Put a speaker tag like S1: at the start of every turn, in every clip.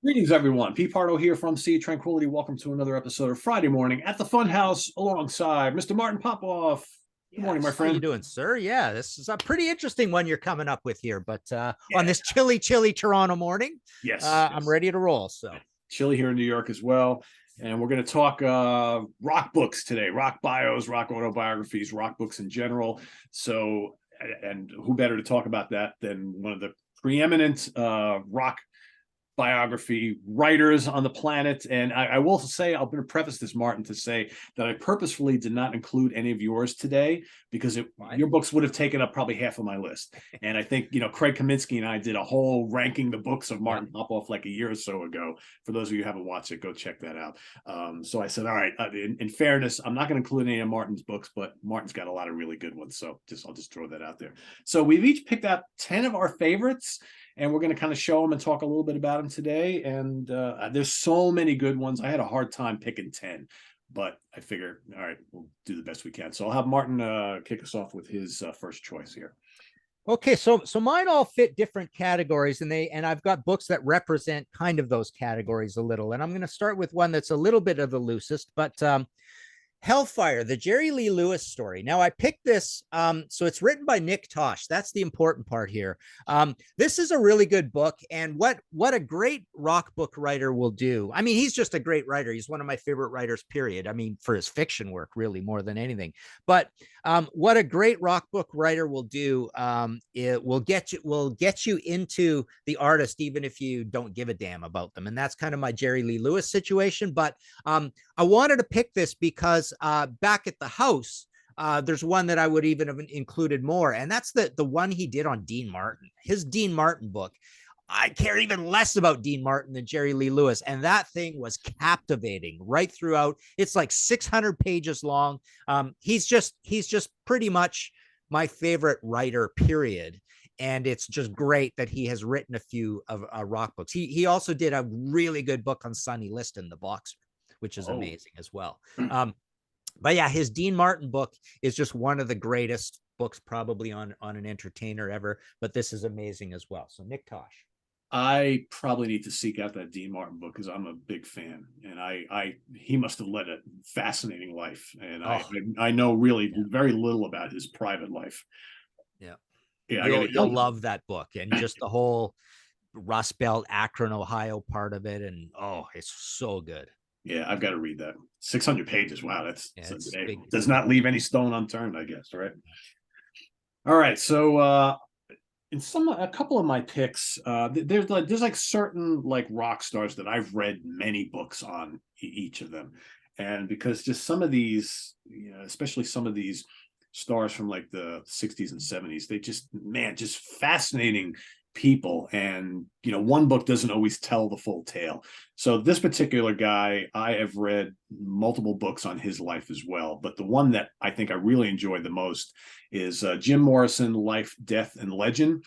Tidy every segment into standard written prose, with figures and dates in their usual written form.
S1: Greetings, everyone. Pete Pardo here from Sea Tranquility. Welcome to another episode of Friday Morning at the Funhouse alongside Mr. Martin Popoff. Good morning, my
S2: Yes. How you
S1: friend.
S2: doing, sir? Yeah, this is a pretty interesting one you're coming up with here. But on
S1: Yeah,
S2: this chilly Toronto morning,
S1: yes,
S2: I'm
S1: yes.
S2: ready to roll. So,
S1: Chilly here in New York as well. And we're going to talk rock books today, rock bios, rock autobiographies, rock books in general. So, and who better to talk about that than one of the preeminent rock biography writers on the planet. And I will say, I'm going to preface this, Martin, to say that I purposefully did not include any of yours today because your books would have taken up probably half of my list. And I think, Craig Kaminsky and I did a whole ranking the books of Martin Popoff like a year or so ago. For those of you who haven't watched it, go check that out. So I said, all right, in fairness, I'm not going to include any of Martin's books, but Martin's got a lot of really good ones. So I'll just throw that out there. So we've each picked out 10 of our favorites, and we're going to kind of show them and talk a little bit about them today. And there's so many good ones. I had a hard time picking 10, but I figure, all right, we'll do the best we can. So I'll have Martin kick us off with his first choice here.
S2: okay, so mine all fit different categories, and I've got books that represent kind of those categories a little. And I'm going to start with one that's a little bit of the loosest, but Hellfire, the Jerry Lee Lewis story. Now, I picked this. So it's written by Nick Tosh. That's the important part here. This is a really good book. And what a great rock book writer will do. I mean, he's just a great writer. He's one of my favorite writers, period. I mean, for his fiction work, really, more than anything. But what a great rock book writer will do, it will get you into the artist, even if you don't give a damn about them. And that's kind of my Jerry Lee Lewis situation. But I wanted to pick this because back at the house, there's one that I would even have included more, and that's the one he did on Dean Martin, his Dean Martin book. I care even less about Dean Martin than Jerry Lee Lewis, and that thing was captivating right throughout. It's like 600 pages long. He's just pretty much my favorite writer, period. And it's just great that he has written a few of rock books. He also did a really good book on Sonny Liston, the boxer, which is amazing as well. But yeah, his Dean Martin book is just one of the greatest books probably on an entertainer ever. But this is amazing as well. So Nick Tosh.
S1: I probably need to seek out that Dean Martin book because I'm a big fan, and he must have led a fascinating life, and I know really very little about his private life.
S2: Yeah, you'll love that book, and just the whole Rust Belt, Akron, Ohio part of it, and it's so good.
S1: Yeah, I've got to read that. 600 pages. Wow, that's
S2: big.
S1: Does not leave any stone unturned, I guess, right? All right, so in a couple of my picks, there's like certain like rock stars that I've read many books on each of them, and because just some of these, especially some of these stars from like the 60s and 70s, they just fascinating people. And one book doesn't always tell the full tale. So this particular guy, I have read multiple books on his life as well, but the one that I think I really enjoyed the most is Jim Morrison, Life, Death, and Legend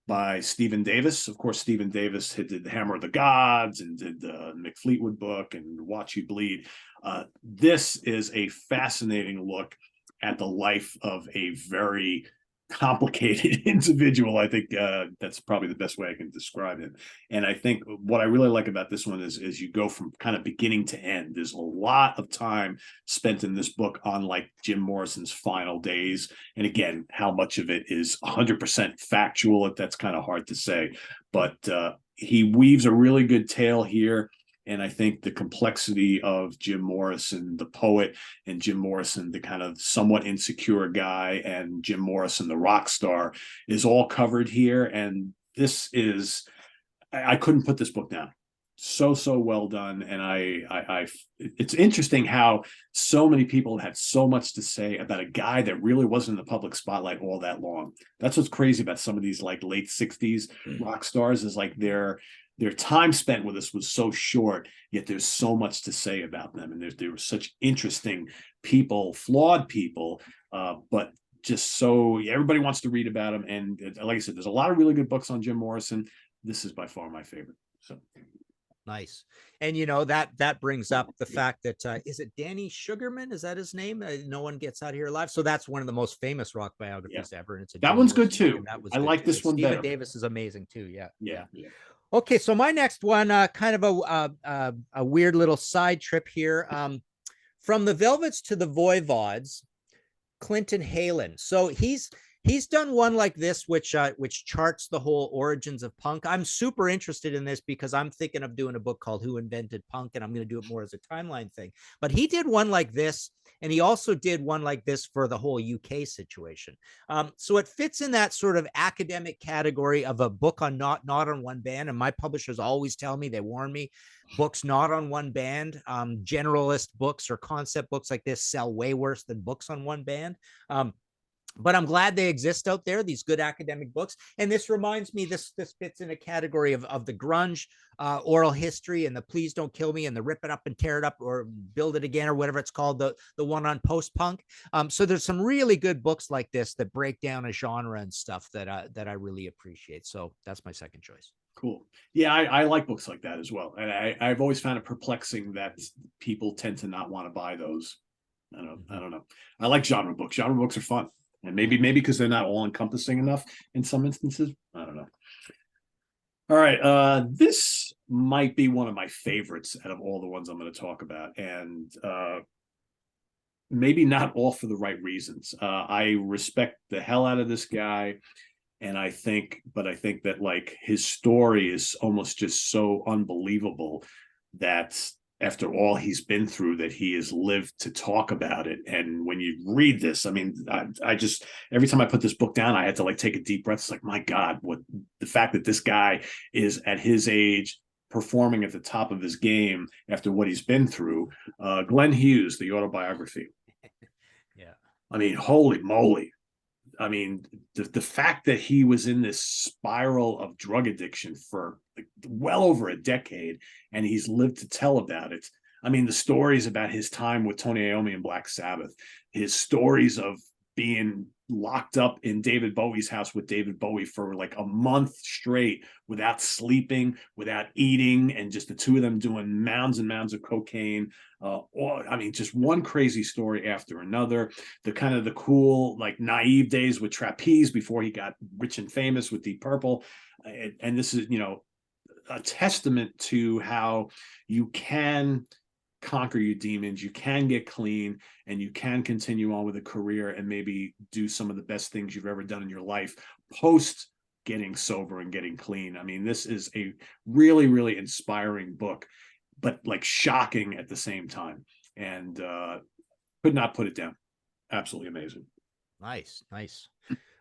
S1: by Stephen Davis. Of course, Stephen Davis did The Hammer of the Gods and did the Mick Fleetwood book and Watch You Bleed. This is a fascinating look at the life of a very complicated individual. I think that's probably the best way I can describe it. And I think what I really like about this one is you go from kind of beginning to end. There's a lot of time spent in this book on like Jim Morrison's final days. And again, how much of it is 100% factual, that's kind of hard to say. But he weaves a really good tale here. And I think the complexity of Jim Morrison, the poet, and Jim Morrison, the kind of somewhat insecure guy, and Jim Morrison, the rock star, is all covered here. And this is, I couldn't put this book down. So well done. And it's interesting how so many people had so much to say about a guy that really wasn't in the public spotlight all that long. That's what's crazy about some of these like late 60s rock stars, is like their time spent with us was so short, yet there's so much to say about them. And there were such interesting people, flawed people, but just so everybody wants to read about them. And like I said, there's a lot of really good books on Jim Morrison. This is by far my favorite. So
S2: nice. And that brings up the fact that is it Danny Sugarman? Is that his name? No One Gets Out of Here Alive. So that's one of the most famous rock biographies ever. And it's
S1: that one's good too. I like this one better.
S2: Stephen Davis is amazing too. Yeah. Okay, so my next one, kind of a weird little side trip here. From the Velvets to the Voivods, Clinton Halen. So he's done one like this, which charts the whole origins of punk. I'm super interested in this because I'm thinking of doing a book called Who Invented Punk, and I'm going to do it more as a timeline thing. But he did one like this, and he also did one like this for the whole UK situation. So it fits in that sort of academic category of a book on not on one band. And my publishers always tell me, they warn me, books not on one band, generalist books or concept books like this sell way worse than books on one band. But I'm glad they exist out there, these good academic books. And this reminds me, this fits in a category of the grunge, oral history, and the Please Don't Kill Me, and the Rip It Up and Tear It Up or Build It Again, or whatever it's called, the one on post-punk. So there's some really good books like this that break down a genre and stuff that I really appreciate. So that's my second choice.
S1: Cool. Yeah, I like books like that as well. And I've always found it perplexing that people tend to not want to buy those. I don't know. I like genre books. Genre books are fun. And maybe because they're not all encompassing enough in some instances. I don't know. All right. This might be one of my favorites out of all the ones I'm going to talk about. And maybe not all for the right reasons. I respect the hell out of this guy. And I think that like his story is almost just so unbelievable that after all he's been through, that he has lived to talk about it. And when you read this, I mean, I just, every time I put this book down, I had to like take a deep breath. It's like, my God, what the fact that this guy is at his age performing at the top of his game after what he's been through. Glenn Hughes, the autobiography.
S2: Yeah.
S1: I mean, holy moly. I mean, the fact that he was in this spiral of drug addiction for like well over a decade, and he's lived to tell about it. I mean, the stories about his time with Tony Iommi and Black Sabbath, his stories of being locked up in David Bowie's house with David Bowie for like a month straight without sleeping, without eating, and just the two of them doing mounds and mounds of cocaine. I mean, just one crazy story after another. The kind of the cool, like naive days with Trapeze before he got rich and famous with Deep Purple. And this is, a testament to how you can conquer your demons, you can get clean, and you can continue on with a career and maybe do some of the best things you've ever done in your life post getting sober and getting clean. I mean, this is a really, really inspiring book, but like shocking at the same time. And could not put it down. Absolutely amazing.
S2: Nice.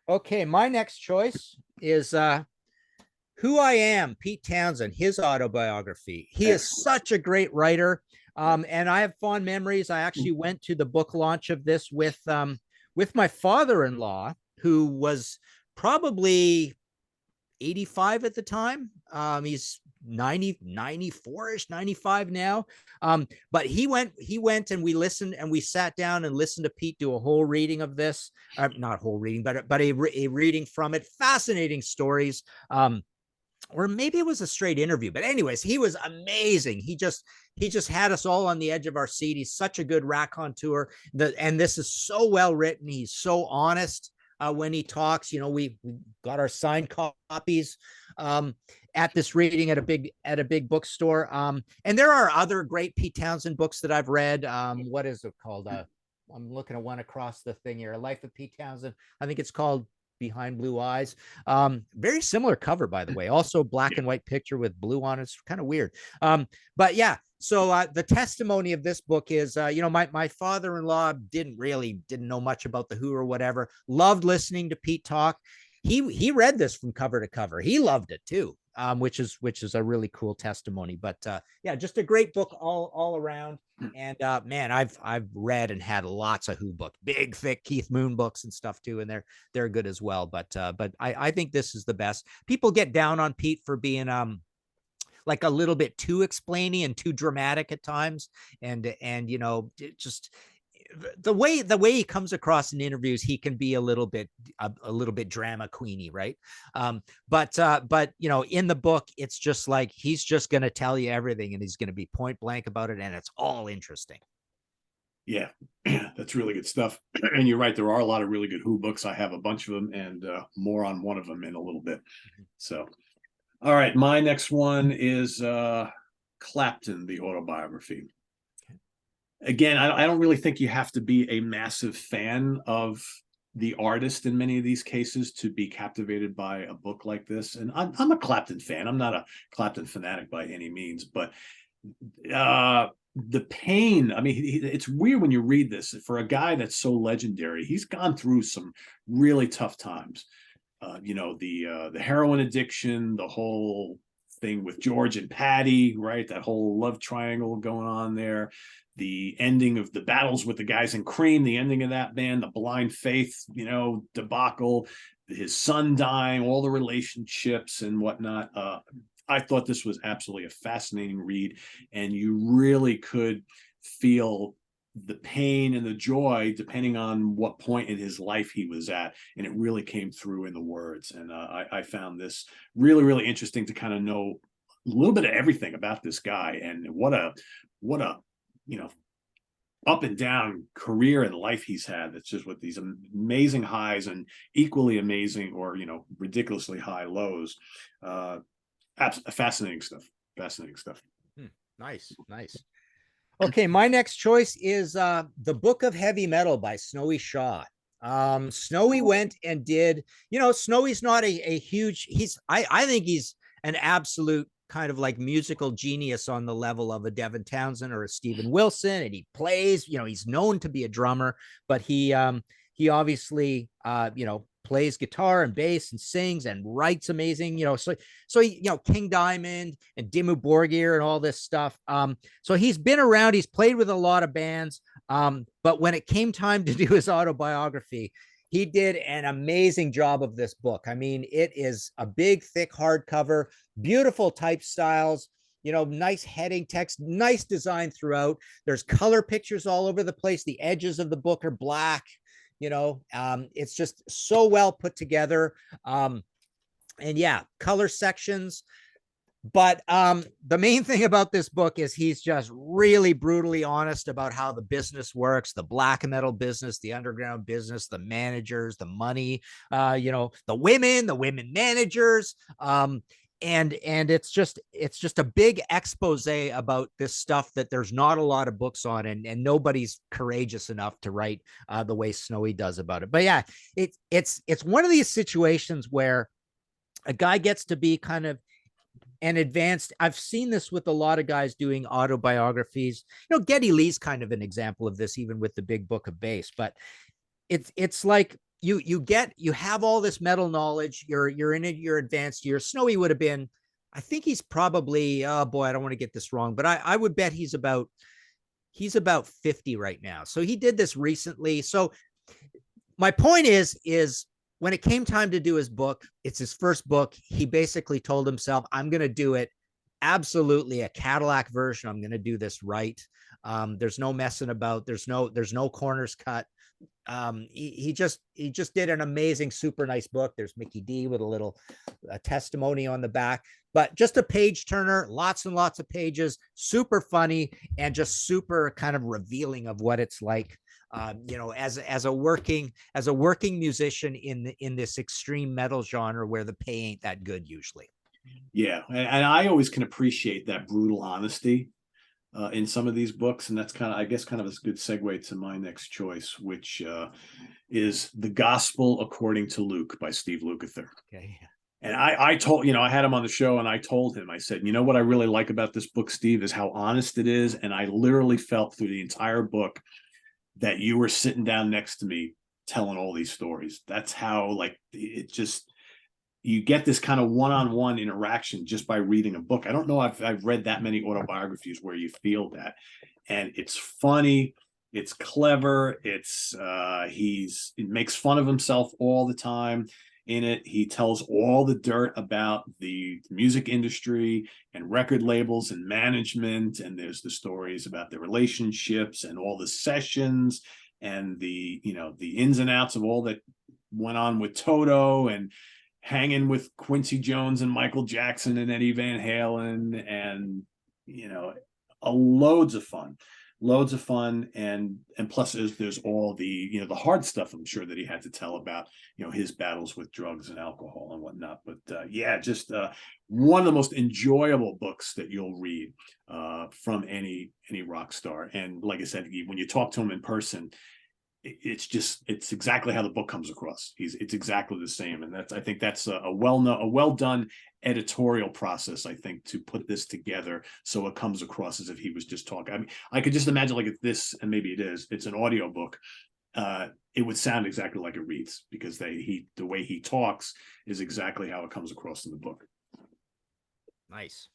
S2: Okay, my next choice is Who I Am, Pete Townsend, his autobiography. He is such a great writer. And I have fond memories. I actually went to the book launch of this with my father-in-law, who was probably 85 at the time. He's 94ish, 95 now. But he went and we listened, and we sat down and listened to Pete do a whole reading of this. Not a whole reading, but a reading from it. Fascinating stories. Or maybe it was a straight interview, but anyways, he was amazing. He just had us all on the edge of our seat. He's such a good raconteur, and this is so well written. He's so honest when he talks. We got our signed copies at this reading at a big bookstore. And there are other great Pete Townsend books that I've read. What is it called? I'm looking at one across the thing here. A Life of Pete Townsend. I think it's called Behind Blue Eyes. Very similar cover, by the way. Also black and white picture with blue on it. It's kind of weird. But yeah, so the testimony of this book is, my father-in-law didn't know much about the Who or whatever. Loved listening to Pete talk. He read this from cover to cover. He loved it too. Which is a really cool testimony. But yeah, just a great book all around. And man, I've read and had lots of Who books, big thick Keith Moon books and stuff too, and they're good as well. But I think this is the best. People get down on Pete for being like a little bit too explainy and too dramatic at times, and just the way he comes across in interviews, he can be a little bit drama queeny, right? But in the book, it's just like he's just going to tell you everything, and he's going to be point blank about it, and it's all interesting.
S1: Yeah, that's really good stuff. And you're right, there are a lot of really good Who books. I have a bunch of them, and more on one of them in a little bit. So All right, my next one is Clapton, the autobiography. Again, I don't really think you have to be a massive fan of the artist in many of these cases to be captivated by a book like this. And I'm a Clapton fan. I'm not a Clapton fanatic by any means, but the pain, I mean, it's weird when you read this. For a guy that's so legendary, he's gone through some really tough times. The heroin addiction, the whole thing with George and Patty, right? That whole love triangle going on there. The ending of the battles with the guys in Cream, the ending of that band, the Blind Faith, debacle, his son dying, all the relationships and whatnot. I thought this was absolutely a fascinating read, and you really could feel the pain and the joy depending on what point in his life he was at, and it really came through in the words. And I found this really, really interesting to kind of know a little bit of everything about this guy, and what a up and down career and life he's had. That's just with these amazing highs and equally amazing or ridiculously high lows. Fascinating stuff. Fascinating stuff.
S2: Nice. Okay, my next choice is The Book of Heavy Metal by Snowy Shaw. Snowy went and did, Snowy's not a huge, I think he's an absolute kind of like musical genius on the level of a Devin Townsend or a Steven Wilson, and he plays, he's known to be a drummer, but he obviously plays guitar and bass and sings and writes amazing, King Diamond and Dimmu Borgir and all this stuff. So he's been around, he's played with a lot of bands. But when it came time to do his autobiography, he did an amazing job of this book. I mean, it is a big, thick hardcover, beautiful type styles, nice heading text, nice design throughout. There's color pictures all over the place. The edges of the book are black. It's just so well put together. And yeah, color sections. But the main thing about this book is he's just really brutally honest about how the business works, the black metal business, the underground business, the managers, the money, the women managers. And it's just a big expose about this stuff that there's not a lot of books on, and nobody's courageous enough to write the way Snowy does about it. But yeah, it's one of these situations where a guy gets to be kind of an advanced. I've seen this with a lot of guys doing autobiographies. Geddy Lee's kind of an example of this, even with the Big Book of Bass. But it's like you have all this metal knowledge. You're in it. You're advanced years. Snowy would have been, I think he's probably, oh boy, I don't want to get this wrong, but I would bet he's about 50 right now. So he did this recently. So my point is when it came time to do his book, it's his first book. He basically told himself, I'm going to do it absolutely a Cadillac version. I'm going to do this right. There's no messing about. There's no corners cut. He just did an amazing, super nice book. There's Mickey D with a little testimony on the back, but just a page turner, lots and lots of pages, super funny, and just super kind of revealing of what it's like, as a working musician in this extreme metal genre where the pay ain't that good usually.
S1: Yeah, and I always can appreciate that brutal honesty in some of these books, and that's kind of, I guess, kind of a good segue to my next choice, which is The Gospel According to Luke by Steve Lukather.
S2: Okay.
S1: And I told, I had him on the show, and I told him, I said, what I really like about this book, Steve, is how honest it is. And I literally felt through the entire book that you were sitting down next to me telling all these stories. That's how, like, it just, you get this kind of one-on-one interaction just by reading a book. I don't know if I've read that many autobiographies where you feel that. And it's funny, it's clever, it makes fun of himself all the time in it. He tells all the dirt about the music industry and record labels and management, and there's the stories about the relationships and all the sessions and the ins and outs of all that went on with Toto, and hanging with Quincy Jones and Michael Jackson and Eddie Van Halen, and loads of fun. loads of fun, and plus there's all the, you know, the hard stuff I'm sure that he had to tell about, you know, his battles with drugs and alcohol and whatnot. But yeah, just one of the most enjoyable books that you'll read from any rock star. And like I said, when you talk to him in person, it's exactly how the book comes across. It's exactly the same, and I think that's a well done editorial process, I think, to put this together so it comes across as if he was just talking. I mean, I could just imagine, like, if this, and maybe it's an audio book, it would sound exactly like it reads, because the way he talks is exactly how it comes across in the book.
S2: Nice.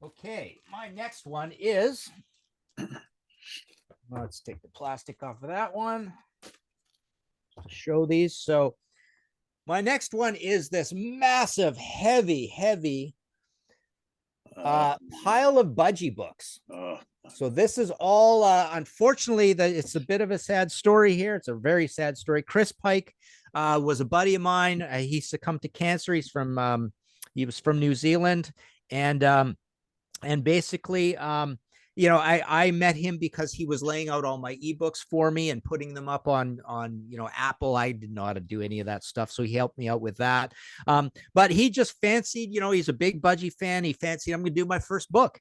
S2: Okay, my next one is, let's take the plastic off of that one to show these. So my next one is this massive, heavy pile of budgie books. So this is all, unfortunately, it's a bit of a sad story here. It's a very sad story. Chris Pike was a buddy of mine. He succumbed to cancer. He was from New Zealand, and basically, you know, I met him because he was laying out all my ebooks for me and putting them up on, you know, Apple. I didn't know how to do any of that stuff, so he helped me out with that. But he just fancied, you know, he's a big budgie fan. He fancied I'm going to do my first book.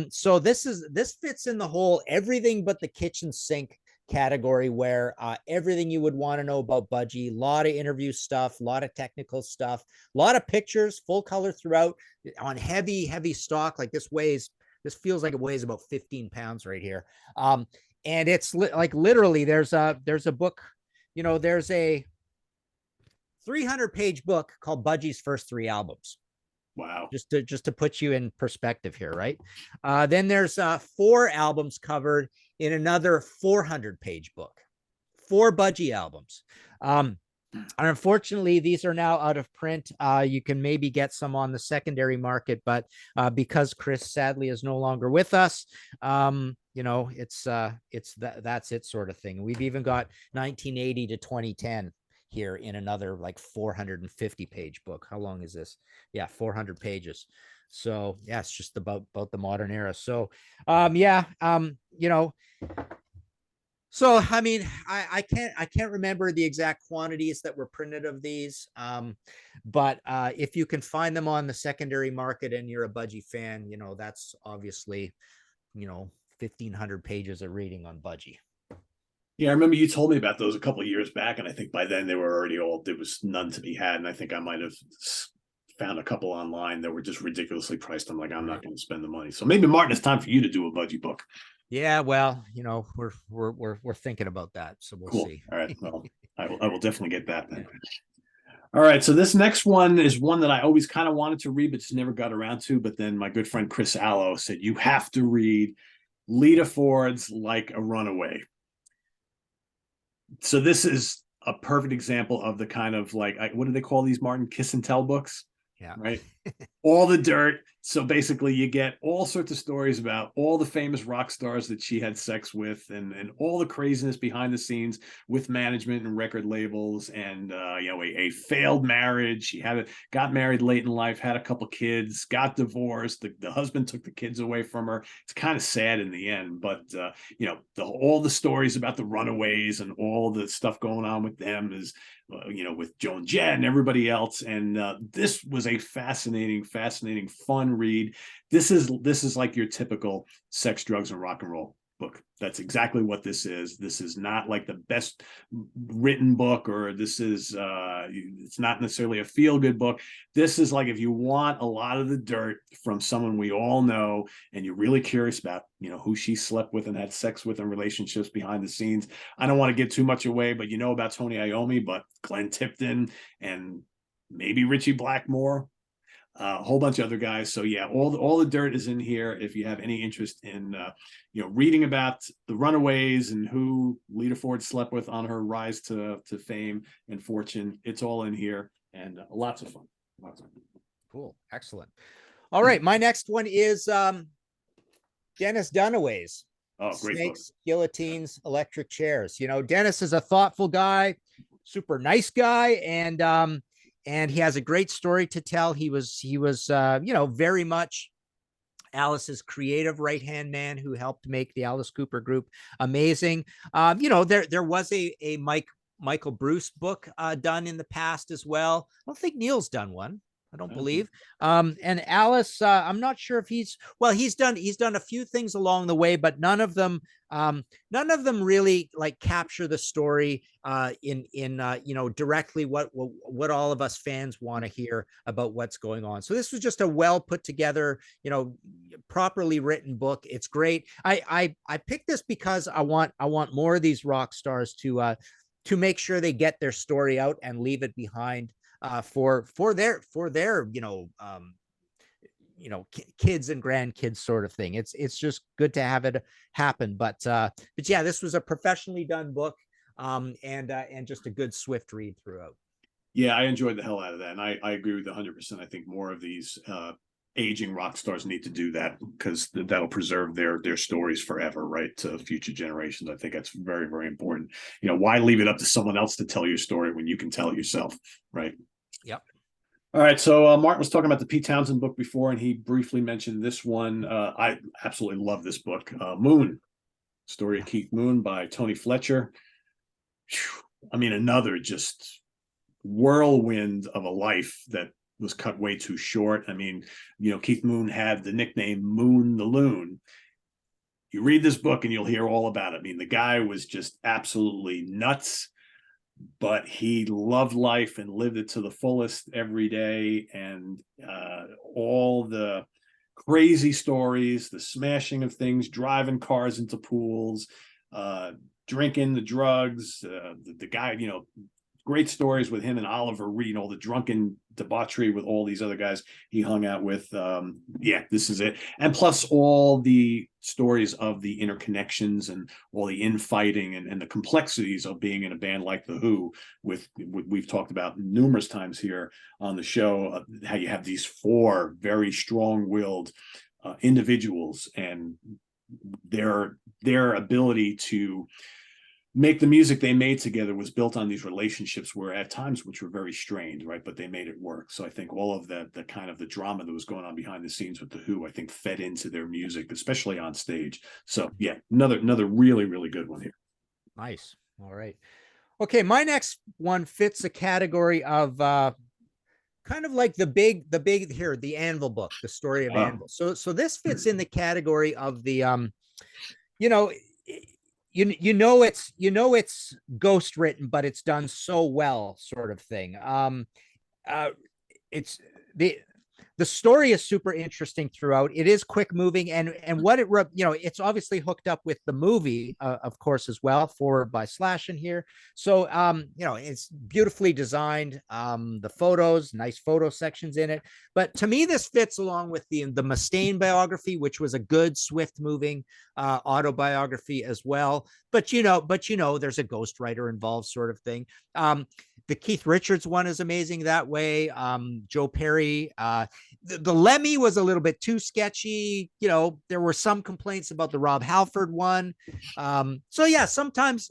S2: So this fits in the whole everything but the kitchen sink category, where everything you would want to know about budgie, a lot of interview stuff, a lot of technical stuff, a lot of pictures, full color throughout, on heavy stock. Like this feels like it weighs about 15 pounds right here. And it's like literally there's a book, you know, there's a 300-page book called Budgie's First Three Albums.
S1: Wow.
S2: Just to put you in perspective here, right? Then there's 4 albums covered in another 400-page book, 4 budgie albums. Unfortunately, these are now out of print. You can maybe get some on the secondary market, but because Chris sadly is no longer with us, you know, that's it sort of thing. We've even got 1980 to 2010 here in another like 450-page book. How long is this? Yeah, 400 pages. So yeah, it's just about the modern era. So you know. So, I mean, I can't remember the exact quantities that were printed of these, but if you can find them on the secondary market and you're a budgie fan, you know, that's obviously, you know, 1,500 pages of reading on budgie.
S1: Yeah, I remember you told me about those a couple of years back, and I think by then they were already there was none to be had, and I think I might have found a couple online that were just ridiculously priced. I'm like, I'm not going to spend the money. So maybe, Martin, it's time for you to do a budgie book.
S2: Yeah, well, you know, we're thinking about that, so we'll see.
S1: All right, well, I will definitely get that then. All right, so this next one is one that I always kind of wanted to read, but just never got around to. But then my good friend Chris Allo said, you have to read Lita Ford's Like a Runaway. So this is a perfect example of the kind of, like, what do they call these, Martin? Kiss and tell books?
S2: Yeah.
S1: Right. All the dirt. So basically you get all sorts of stories about all the famous rock stars that she had sex with, and all the craziness behind the scenes with management and record labels, and you know, a failed marriage. She got married late in life, had a couple kids, got divorced. The husband took the kids away from her. It's kind of sad in the end, but you know, all the stories about the Runaways and all the stuff going on with them is, you know, with Joan Jett and everybody else. And this was a fascinating, fun read. This is like your typical sex, drugs, and rock and roll book. That's exactly what this is. This is not like the best written book, or this is it's not necessarily a feel-good book. This is like, if you want a lot of the dirt from someone we all know, and you're really curious about, you know, who she slept with and had sex with and relationships behind the scenes. I don't want to give too much away, but you know about Tony Iommi, but Glenn Tipton and maybe Richie Blackmore, a whole bunch of other guys. So yeah, all the dirt is in here. If you have any interest in you know, reading about the Runaways and who Lita Ford slept with on her rise to fame and fortune, it's all in here, and lots of fun.
S2: Cool, excellent. All right, my next one is Dennis Dunaway's
S1: great
S2: Snakes,
S1: book.
S2: Guillotines, Electric Chairs. You know, Dennis is a thoughtful guy, super nice guy, and he has a great story to tell. He was you know, very much Alice's creative right-hand man who helped make the Alice Cooper group amazing. There was a Michael Bruce book done in the past as well. I don't think Neil's done one. I don't believe. And Alice, I'm not sure if he's done a few things along the way, but none of them really like capture the story in directly what all of us fans want to hear about what's going on. So this was just a well put together, properly written book. It's great. I picked this because I want more of these rock stars to make sure they get their story out and leave it behind for their kids and grandkids sort of thing. It's just good to have it happen. But yeah, this was a professionally done book, and just a good swift read throughout.
S1: Yeah, I enjoyed the hell out of that, and I agree with 100%. I think more of these aging rock stars need to do that, because that'll preserve their stories forever, right, to future generations. I think that's very, very important. Why leave it up to someone else to tell your story when you can tell it yourself, right?
S2: Yep.
S1: All right, so Martin was talking about the Pete Townsend book before, and he briefly mentioned this one. I absolutely love this book, Moon, Story of Keith Moon by Tony Fletcher. I mean, another just whirlwind of a life that was cut way too short. I mean, Keith Moon had the nickname Moon the Loon. You read this book and you'll hear all about it. I mean, the guy was just absolutely nuts, but he loved life and lived it to the fullest every day. And all the crazy stories, the smashing of things, driving cars into pools, drinking the drugs, the guy, great stories with him and Oliver Reed, all the drunken debauchery with all these other guys he hung out with. Yeah, this is it. And plus all the stories of the interconnections and all the infighting and the complexities of being in a band like The Who, with we've talked about numerous times here on the show, how you have these four very strong-willed individuals, and their ability to make the music they made together was built on these relationships where at times which were very strained, right? But they made it work. So I think all of the kind of the drama that was going on behind the scenes with The Who, I think fed into their music, especially on stage. So yeah, another really, really good one here.
S2: Nice. All right. Okay, my next one fits a category of kind of like the big here, the Anvil book, the story of Anvil. So this fits in the category of the it's ghost written, but it's done so well, sort of thing. It's the story is super interesting throughout. It is quick moving, and what it's obviously hooked up with the movie, of course, as well, forward by Slash in here. So it's beautifully designed. The photos, nice photo sections in it. But to me, this fits along with the Mustaine biography, which was a good, swift moving autobiography as well. But there's a ghostwriter involved, sort of thing. The Keith Richards one is amazing that way. Joe Perry. The Lemmy was a little bit too sketchy. There were some complaints about the Rob Halford one. So yeah, sometimes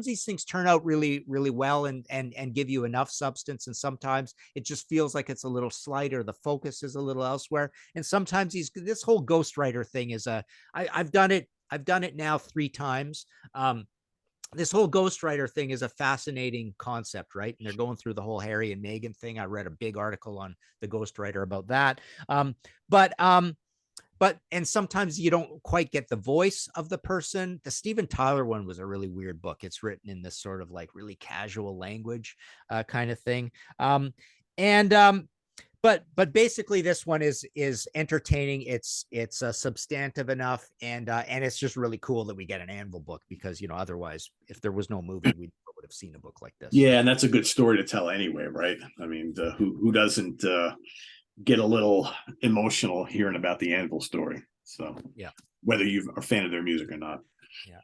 S2: these things turn out really, really well and give you enough substance. And sometimes it just feels like it's a little slight, or the focus is a little elsewhere. And sometimes this whole ghostwriter thing is I've done it now 3 times. This whole ghostwriter thing is a fascinating concept, right? And they're going through the whole Harry and Meghan thing. I read a big article on the ghostwriter about that. But sometimes you don't quite get the voice of the person. The Steven Tyler one was a really weird book. It's written in this sort of like really casual language kind of thing. But basically this one is entertaining. It's substantive enough, and it's just really cool that we get an Anvil book, because otherwise, if there was no movie, we would have seen a book like this.
S1: Yeah, and that's a good story to tell anyway, right? I mean, who doesn't get a little emotional hearing about the Anvil story? So
S2: yeah,
S1: whether you are a fan of their music or not.
S2: Yeah.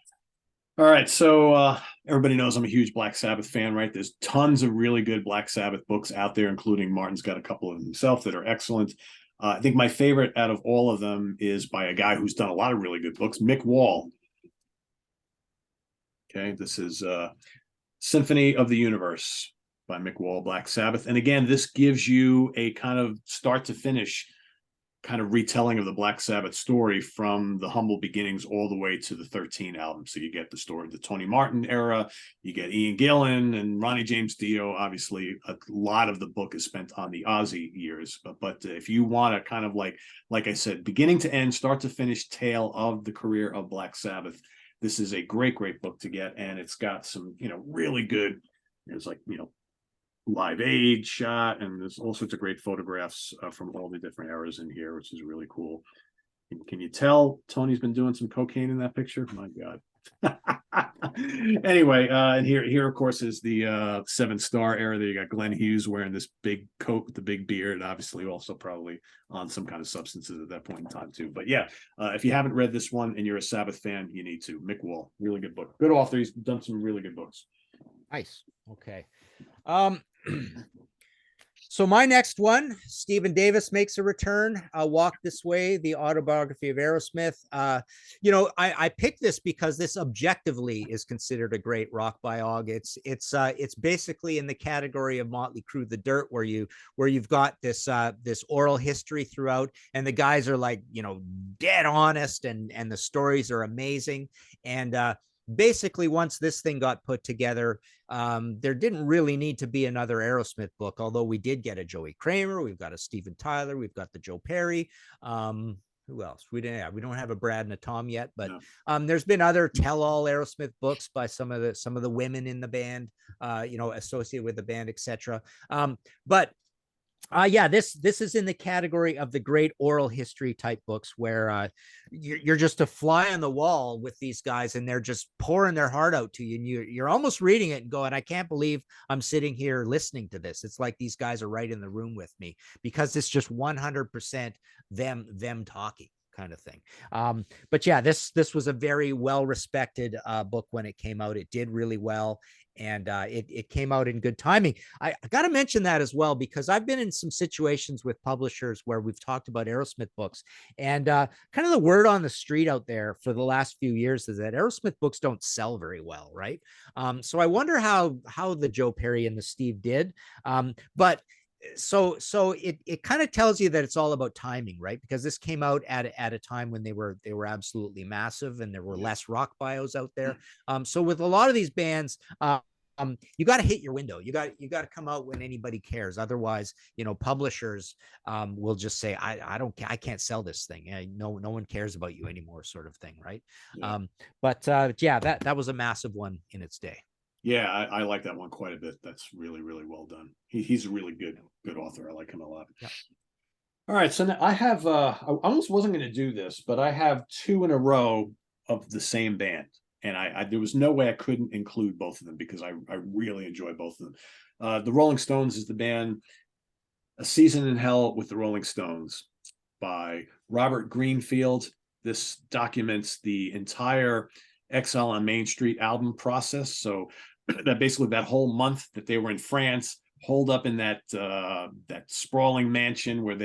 S1: All right, so everybody knows I'm a huge Black Sabbath fan, right? There's tons of really good Black Sabbath books out there, including Martin's got a couple of himself that are excellent. I think my favorite out of all of them is by a guy who's done a lot of really good books, Mick Wall. Okay, this is Symphony of the Universe by Mick Wall, Black Sabbath. And again, this gives you a kind of start to finish kind of retelling of the Black Sabbath story from the humble beginnings all the way to the 13 album. So you get the story of the Tony Martin era, you get Ian Gillan and Ronnie James Dio. Obviously, a lot of the book is spent on the Ozzy years. But if you want to kind of like I said, beginning to end, start to finish tale of the career of Black Sabbath, this is a great book to get. And it's got some, really good, it's like, live aid shot, and there's all sorts of great photographs from all the different eras in here, which is really cool. Can you tell Tony's been doing some cocaine in that picture? My God. Anyway, and here of course is the 7-star era. There you got Glenn Hughes wearing this big coat with the big beard, obviously also probably on some kind of substances at that point in time too. But yeah, if you haven't read this one and you're a Sabbath fan, you need to. Mick Wall, really good book, good author. He's done some really good books.
S2: Nice. Okay. So my next one, Stephen Davis makes a return. Walk This Way, the autobiography of Aerosmith. I picked this because this objectively is considered a great rock biog. It's basically in the category of Motley Crue, The Dirt, where you've got this oral history throughout, and the guys are like, dead honest, and the stories are amazing. And basically, once this thing got put together, there didn't really need to be another Aerosmith book, although we did get a Joey Kramer, we've got a Steven Tyler, we've got the Joe Perry. Who else? We don't have a Brad and a Tom yet, but no. There's been other tell-all Aerosmith books by some of the women in the band, associated with the band, etc. But this is in the category of the great oral history type books where you're just a fly on the wall with these guys, and they're just pouring their heart out to you, and you're almost reading it and going, I can't believe I'm sitting here listening to this. It's like these guys are right in the room with me, because it's just 100% them talking kind of thing. But yeah, this was a very well-respected book when it came out. It did really well, and it came out in good timing. I got to mention that as well, because I've been in some situations with publishers where we've talked about Aerosmith books, and kind of the word on the street out there for the last few years is that Aerosmith books don't sell very well, right? So I wonder how the Joe Perry and the Steve did. But so it kind of tells you that it's all about timing, right? Because this came out at a time when they were absolutely massive, and there were less rock bios out there. So with a lot of these bands, you got to hit your window. You got to come out when anybody cares. Otherwise, publishers will just say, I can't sell this thing. No one cares about you anymore, sort of thing, right? Yeah. That was a massive one in its day.
S1: Yeah, I like that one quite a bit. That's really, really well done. He's a really good author. I like him a lot. Yeah. All right, so now I have I almost wasn't going to do this, but I have 2 in a row of the same band, and I there was no way I couldn't include both of them, because I really enjoy both of them. The Rolling Stones is the band. A Season in Hell with the Rolling Stones by Robert Greenfield. This documents the entire Exile on Main Street album process. So that basically that whole month that they were in France, holed up in that sprawling mansion where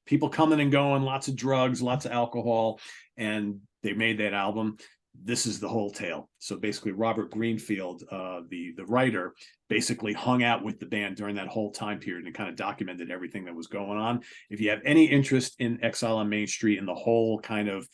S1: people coming and going, lots of drugs, lots of alcohol, and they made that album. This is the whole tale. So basically, Robert Greenfield, the writer, basically hung out with the band during that whole time period and kind of documented everything that was going on. If you have any interest in Exile on Main Street and the whole kind of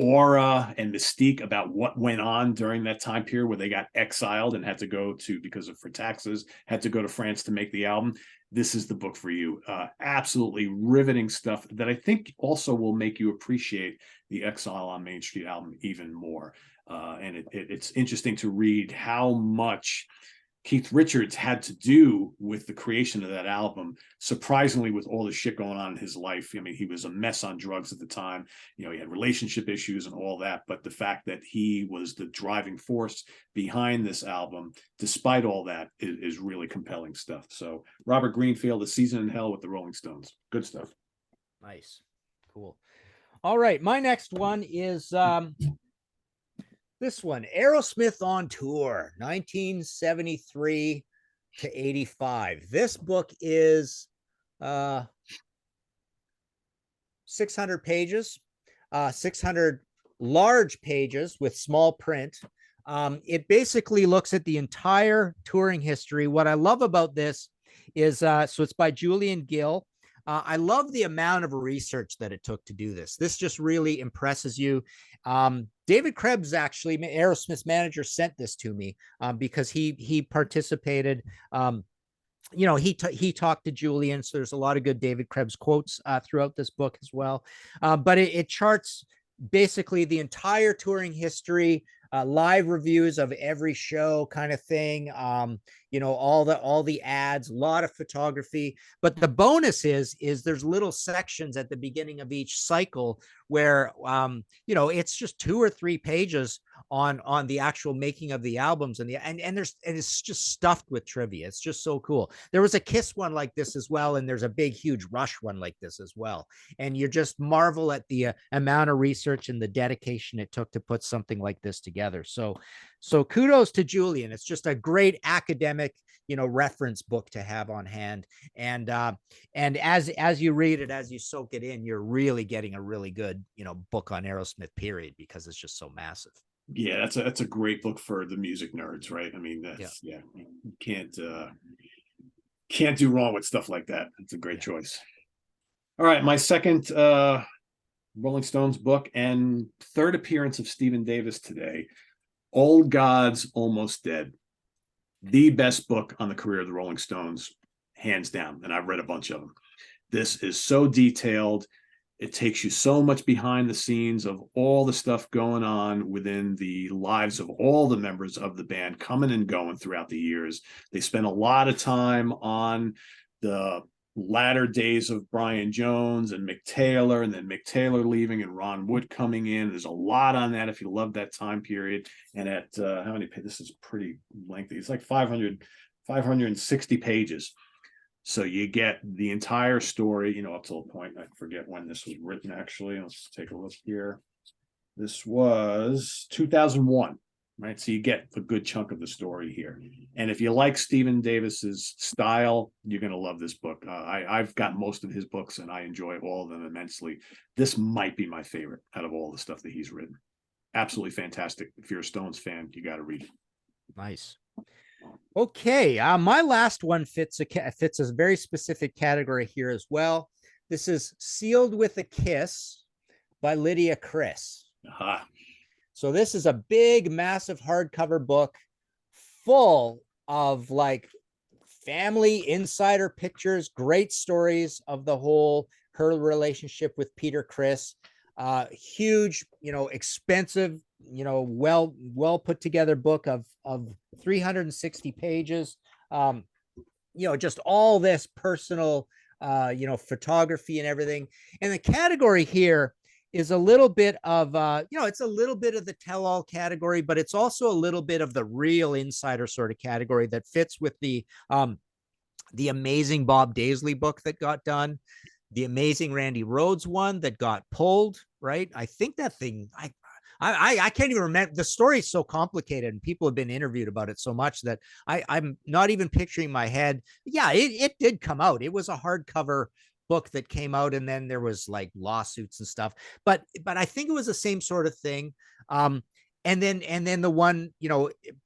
S1: aura and mystique about what went on during that time period where they got exiled and had to go to, for taxes, had to go to France to make the album, this is the book for you. Absolutely riveting stuff that I think also will make you appreciate the Exile on Main Street album even more. And it's interesting to read how much Keith Richards had to do with the creation of that album, surprisingly, with all the shit going on in his life. I mean, he was a mess on drugs at the time. He had relationship issues and all that. But the fact that he was the driving force behind this album, despite all that, is really compelling stuff. So Robert Greenfield, A Season in Hell with the Rolling Stones. Good stuff.
S2: Nice. Cool. All right. My next one is this one, Aerosmith on Tour, 1973 to 85. This book is 600 pages, 600 large pages with small print. It basically looks at the entire touring history. What I love about this is, so it's by Julian Gill. I love the amount of research that it took to do this. This just really impresses you. David Krebs, actually, Aerosmith's manager, sent this to me because he participated. He talked to Julian, so there's a lot of good David Krebs quotes throughout this book as well. But it charts basically the entire touring history, live reviews of every show, kind of thing. All the ads, a lot of photography. But the bonus is there's little sections at the beginning of each cycle where it's just 2 or 3 pages on the actual making of the albums, and it's just stuffed with trivia. It's just so cool. There was a Kiss one like this as well, and there's a big huge Rush one like this as well, and you just marvel at the amount of research and the dedication it took to put something like this together. So kudos to Julian. It's just a great academic reference book to have on hand, and as you read it, as you soak it in, you're really getting a really good book on Aerosmith, period, because it's just so massive.
S1: Yeah, that's a great book for the music nerds, right? I mean, that's you can't do wrong with stuff like that. It's a great choice. All right, my second Rolling Stones book and third appearance of Stephen Davis today, Old Gods Almost Dead. The best book on the career of the Rolling Stones, hands down, and I've read a bunch of them. This is so detailed. It takes you so much behind the scenes of all the stuff going on within the lives of all the members of the band, coming and going throughout the years. They spend a lot of time on the latter days of Brian Jones and Mick Taylor, and then Mick Taylor leaving and Ron Wood coming in. There's a lot on that if you love that time period. And at how many pages? This is pretty lengthy. It's like 560 pages. So you get the entire story, up to a point. I forget when this was written, actually. Let's take a look here. This was 2001, right? So you get a good chunk of the story here. And if you like Stephen Davis's style, you're going to love this book. I've got most of his books, and I enjoy all of them immensely. This might be my favorite out of all the stuff that he's written. Absolutely fantastic. If you're a Stones fan, you got to read it.
S2: Nice. Okay, my last one fits a very specific category here as well. This is Sealed with a Kiss by Lydia Criss.
S1: Aha.
S2: So this is a big, massive hardcover book full of like family insider pictures, great stories of her relationship with Peter Criss. Huge, expensive, well put together book of 360 pages. Just all this personal, photography and everything. And the category here is a little bit of, it's a little bit of the tell-all category, but it's also a little bit of the real insider sort of category that fits with the amazing Bob Daisley book that got done, the amazing Randy Rhoads one that got pulled, right? I think that thing, I can't even remember. The story is so complicated, and people have been interviewed about it so much that I'm not even picturing my head. Yeah, it did come out. It was a hardcover book that came out, and then there was like lawsuits and stuff. But I think it was the same sort of thing. And then the one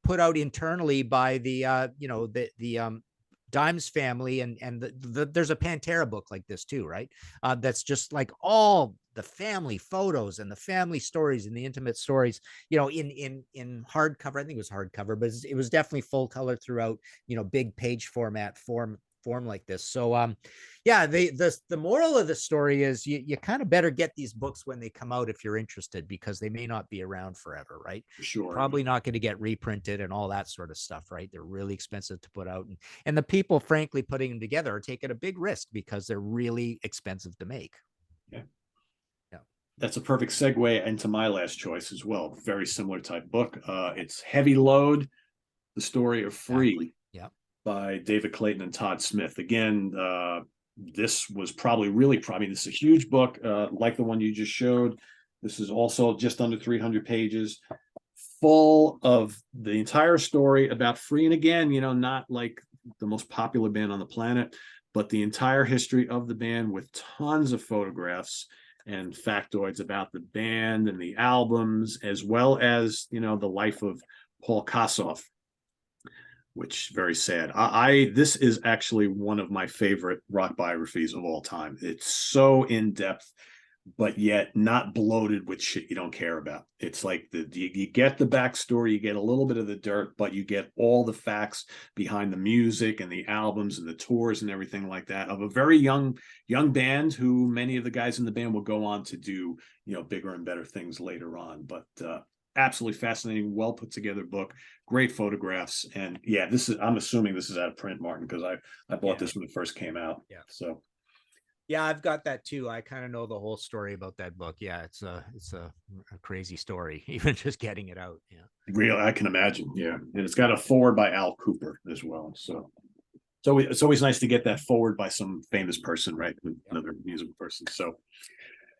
S2: put out internally by the Dimes family, and there's a Pantera book like this too, right? That's just like all the family photos and the family stories and the intimate stories, in hardcover. I think it was hardcover, but it was definitely full color throughout, big page form like this. So the moral of the story is you kind of better get these books when they come out if you're interested, because they may not be around forever, right?
S1: For sure.
S2: Probably not going to get reprinted and all that sort of stuff, right? They're really expensive to put out, and the people frankly putting them together are taking a big risk because they're really expensive to make.
S1: Yeah. That's a perfect segue into my last choice as well. Very similar type book. It's Heavy Load, The Story of Free.
S2: Exactly. Yeah.
S1: By David Clayton and Todd Smith. Again, this was probably this is a huge book, like the one you just showed. This is also just under 300 pages, full of the entire story about Free. And again, not like the most popular band on the planet, but the entire history of the band with tons of photographs and factoids about the band and the albums, as well as, the life of Paul Kossoff. which very sad. This is actually one of my favorite rock biographies of all time. It's so in depth, but yet not bloated with shit you don't care about. It's like you get the backstory, you get a little bit of the dirt, but you get all the facts behind the music and the albums and the tours and everything like that of a very young band who many of the guys in the band will go on to do, bigger and better things later on. But absolutely fascinating, well put together book, great photographs, and yeah, I'm assuming this is out of print, Martin, because I bought this when it first came out.
S2: Yeah.
S1: So
S2: yeah, I've got that too. I kind of know the whole story about that book. Yeah, it's a crazy story, even just getting it out. Yeah,
S1: real, I can imagine. Yeah, and it's got a forward by Al Cooper as well. So it's always nice to get that forward by some famous person, right? Another musical person.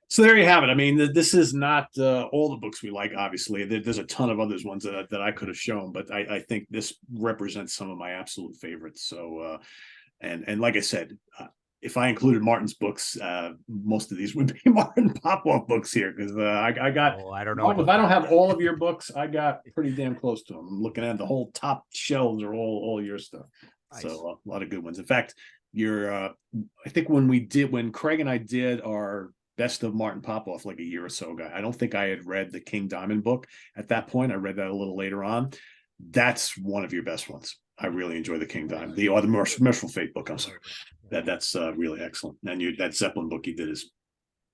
S1: So there you have it. I mean, this is not all the books we like. Obviously, there's a ton of others ones that I could have shown, but I think this represents some of my absolute favorites. So, and like I said, if I included Martin's books, most of these would be Martin Popoff books here, because I got.
S2: Oh, I don't know.
S1: Martin, if I don't have all of your books, I got pretty damn close to them. I'm looking at the whole top shelves are all your stuff. Nice. So a lot of good ones. In fact, I think when Craig and I did our best of Martin Popoff like a year or so ago, I don't think I had read the King Diamond book at that point. I read that a little later on. That's one of your best ones. I really enjoy the King Diamond, the Merciful Fate book. I'm sorry. That's really excellent. And that Zeppelin book you did is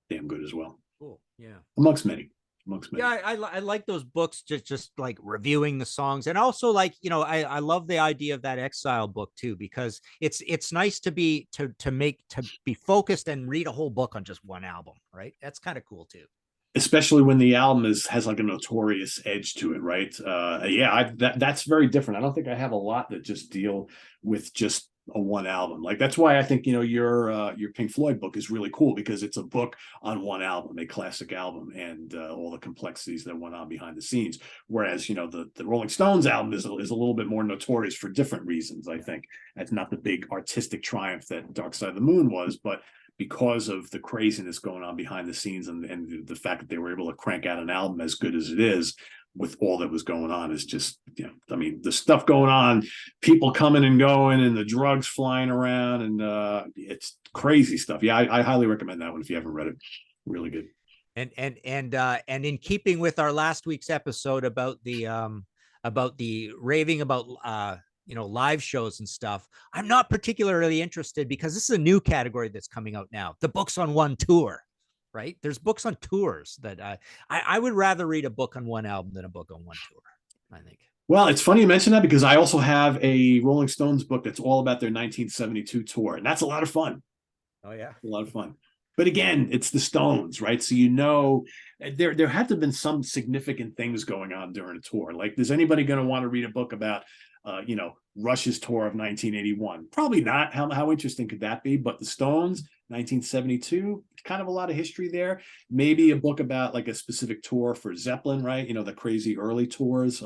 S1: damn good as well.
S2: Cool. Yeah.
S1: Amongst many.
S2: Yeah, I like those books, just like reviewing the songs, and also like, I love the idea of that Exile book too, because it's nice to be focused and read a whole book on just one album, right? That's kind of cool too.
S1: Especially when the album has like a notorious edge to it, right? That's very different. I don't think I have a lot that just deal with just a one album. Like that's why I think your Pink Floyd book is really cool, because it's a book on one album, a classic album, and all the complexities that went on behind the scenes. Whereas the Rolling Stones album is a little bit more notorious for different reasons. I think that's not the big artistic triumph that Dark Side of the Moon was, but because of the craziness going on behind the scenes and the fact that they were able to crank out an album as good as it is with all that was going on is just, I mean, the stuff going on, people coming and going and the drugs flying around, and it's crazy stuff. Yeah, I highly recommend that one if you haven't read it. Really good.
S2: And in keeping with our last week's episode about the raving about live shows and stuff, I'm not particularly interested, because this is a new category that's coming out now, the books on one tour, right? There's books on tours that I would rather read a book on one album than a book on one tour, I think.
S1: Well, it's funny you mention that, because I also have a Rolling Stones book that's all about their 1972 tour, and that's a lot of fun.
S2: Oh yeah,
S1: a lot of fun. But again, it's the Stones, right? So there had to have been some significant things going on during a tour. Like, is anybody going to want to read a book about Rush's tour of 1981? Probably not. How interesting could that be? But the Stones, 1972, kind of a lot of history there. Maybe a book about like a specific tour for Zeppelin, right? The crazy early tours.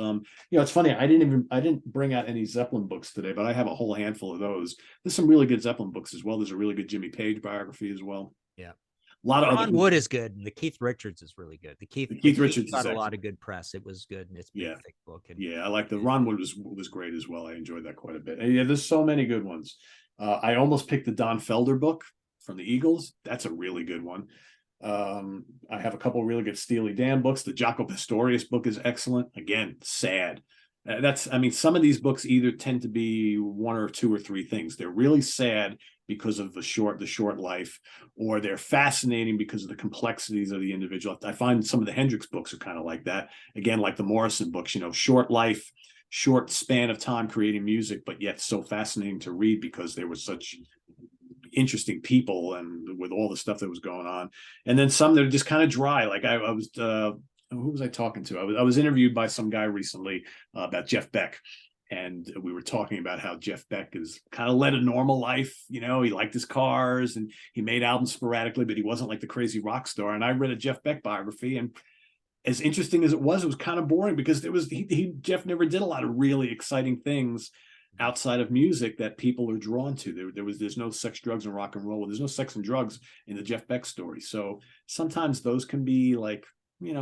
S1: It's funny. I didn't bring out any Zeppelin books today, but I have a whole handful of those. There's some really good Zeppelin books as well. There's a really good Jimmy Page biography as well.
S2: Yeah.
S1: A lot of
S2: Ron Wood is good, and the Keith Richards is really good. The Keith Richards got a lot of good press. It was good, and it's a thick book. And
S1: I like the Ron Wood was great as well. I enjoyed that quite a bit. And there's so many good ones. I almost picked the Don Felder book from the Eagles. That's a really good one. I have a couple of really good Steely Dan books. The Jaco Pastorius book is excellent. Again, sad. Some of these books either tend to be one or two or three things. They're really sad because of the short life, or they're fascinating because of the complexities of the individual. I find some of the Hendrix books are kind of like that. Again, like the Morrison books, short life, short span of time creating music, but yet so fascinating to read because they were such interesting people and with all the stuff that was going on. And then some that are just kind of dry. Like I was who was I talking to? I was interviewed by some guy recently about Jeff Beck. And we were talking about how Jeff Beck is kind of led a normal life. He liked his cars and he made albums sporadically, but he wasn't like the crazy rock star. And I read a Jeff Beck biography, and as interesting as it was kind of boring, because Jeff never did a lot of really exciting things outside of music that people are drawn to. There's no sex, drugs, and rock and roll. There's no sex and drugs in the Jeff Beck story. So sometimes those can be like,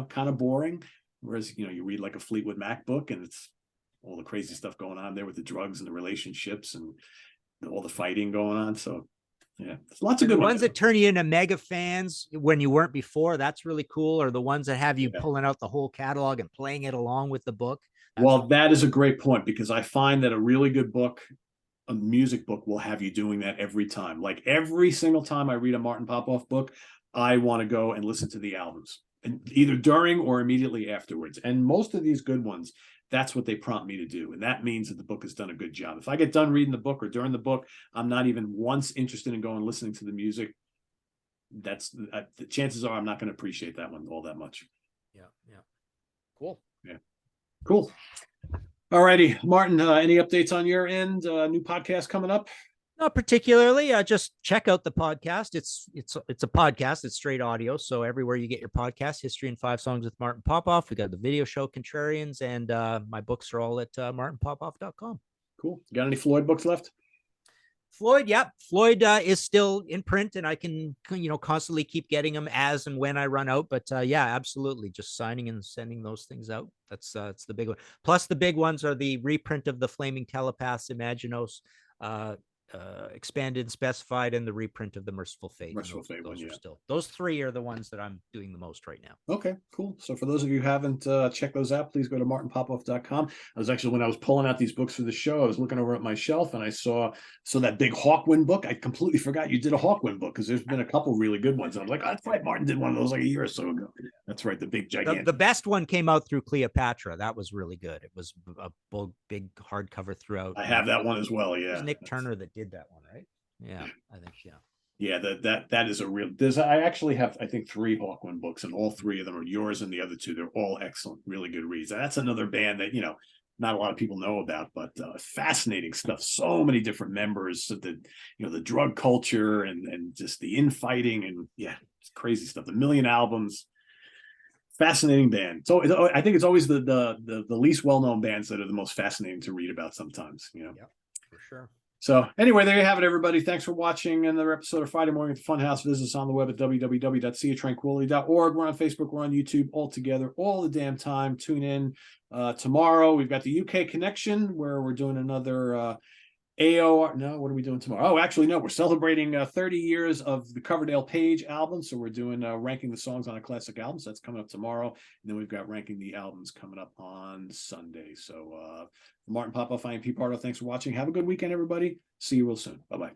S1: kind of boring. Whereas, you read like a Fleetwood Mac book and it's all the crazy stuff going on there with the drugs and the relationships and all the fighting going on. So yeah, there's lots of
S2: the
S1: good
S2: ones that turn you into mega fans when you weren't before. That's really cool. Or the ones that have you pulling out the whole catalog and playing it along with the book.
S1: Well, that is a great point, because I find that a really good book, a music book, will have you doing that every time. Like every single time I read a Martin Popoff book, I want to go and listen to the albums, and either during or immediately afterwards. And most of these good ones, that's what they prompt me to do. And that means that the book has done a good job. If I get done reading the book or during the book, I'm not even once interested in going and listening to the music, that's the chances are I'm not going to appreciate that one all that much.
S2: Yeah. Cool.
S1: Yeah. Cool. All righty, Martin, any updates on your end? New podcast coming up?
S2: Not particularly. Just check out the podcast. It's a podcast. It's straight audio. So everywhere you get your podcast, History in 5 Songs with Martin Popoff. We got the video show Contrarians, and my books are all at martinpopoff.com.
S1: Cool. You got any Floyd books left?
S2: Floyd, yep. Floyd is still in print, and I can constantly keep getting them as and when I run out. But yeah, absolutely, just signing and sending those things out. That's the big one. Plus, the big ones are the reprint of the Flaming Telepaths, Imaginos, expanded and specified, and the reprint of the Merciful Fate.
S1: Merciful Fate one, yeah.
S2: Still, those 3 are the ones that I'm doing the most right now.
S1: Okay, cool. So for those of you who haven't checked those out, please go to martinpopoff.com. I was actually, when I was pulling out these books for the show, I was looking over at my shelf and I saw that big Hawkwind book. I completely forgot you did a Hawkwind book, because there's been a couple really good ones. I was like, that's right, Martin did one of those like a year or so ago. That's right, the big gigantic.
S2: The best one came out through Cleopatra. That was really good. It was a big hardcover throughout.
S1: I have that one as well. Yeah,
S2: it was Nick Turner that did that one, right? Yeah, I think
S1: yeah, that is a real. I actually have, I think, 3 Hawkwind books, and all 3 of them are yours, and the other 2, they're all excellent, really good reads. That's another band that not a lot of people know about, but fascinating stuff. So many different members, the drug culture and just the infighting, and yeah, it's crazy stuff. The million albums. Fascinating band. So I think it's always the least well-known bands that are the most fascinating to read about sometimes.
S2: Yeah, for sure.
S1: So anyway, there you have it, everybody. Thanks for watching another episode of Friday Morning at the Funhouse. Visit us on the web at www.seatranquility.org. We're on Facebook. We're on YouTube, all together, all the damn time. Tune in tomorrow. We've got the UK Connection, where we're doing another AOR. No, what are we doing tomorrow? Oh, actually, no. We're celebrating 30 years of the Coverdale Page album. So we're doing ranking the songs on a classic album. So that's coming up tomorrow. And then we've got ranking the albums coming up on Sunday. So Martin Popoff, I am Pete Pardo. Thanks for watching. Have a good weekend, everybody. See you real soon. Bye-bye.